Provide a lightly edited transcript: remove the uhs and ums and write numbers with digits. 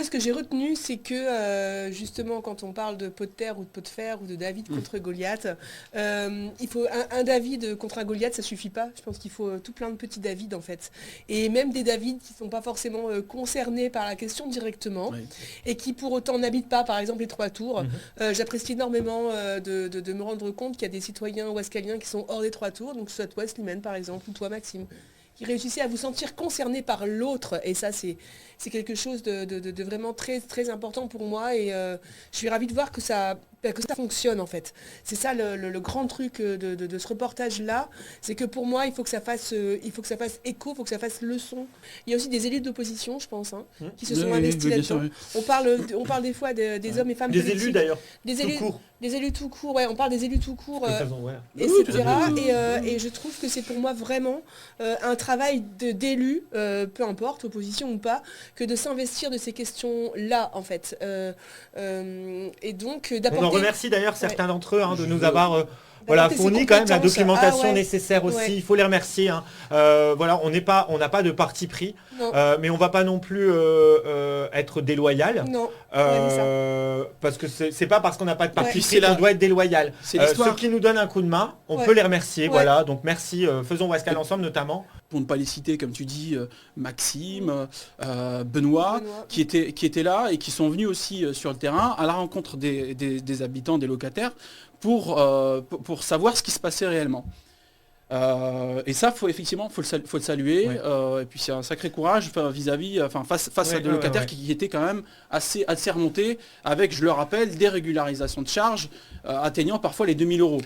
ce que j'ai retenu, c'est que justement, quand on parle de pot de terre ou de pot de fer ou de David contre Goliath, il faut un David contre un Goliath, ça suffit pas. Je pense qu'il faut tout plein de petits David en fait. Et même des David qui ne sont pas forcément concernés par la question directement et qui pour autant n'habitent pas, par exemple, les Trois Tours. J'apprécie énormément de me rendre compte qu'il y a des citoyens ouaskaliens qui sont hors des Trois Tours, donc soit toi, Slimane, par exemple, ou toi, Maxime, qui réussissez à vous sentir concerné par l'autre. Et ça, c'est quelque chose de vraiment très, très important pour moi. Et je suis ravie de voir que ça fonctionne, en fait. C'est ça le grand truc de ce reportage-là. C'est que pour moi, il faut que ça fasse écho, il faut que ça fasse leçon. Il y a aussi des élus d'opposition, je pense, qui se sont investis là-dedans. On parle des fois des hommes et femmes politiques. Des élus, d'ailleurs. Des élus tout court, on parle des élus tout court, etc. Et je trouve que c'est pour moi vraiment un travail d'élus, peu importe, opposition ou pas, que de s'investir de ces questions-là, en fait. Et donc, d'apporter... On en remercie d'ailleurs certains d'entre eux de nous avoir... fourni quand même la documentation nécessaire aussi. Il faut les remercier. On n'a pas de parti pris, mais on va pas non plus être déloyal. Non. Parce que c'est pas parce qu'on n'a pas de parti pris qu'on doit être déloyal. Ceux qui nous donnent un coup de main, on peut les remercier. Voilà. Donc merci. Faisons Ouaskal ensemble notamment. Pour ne pas les citer, comme tu dis, Maxime, Benoît, qui étaient là et qui sont venus aussi sur le terrain à la rencontre des habitants, des locataires, pour savoir ce qui se passait réellement. Et ça, faut le saluer. Et puis c'est un sacré courage face à des locataires qui étaient quand même assez remontés, avec, je le rappelle, des régularisations de charges atteignant parfois les 2000 €.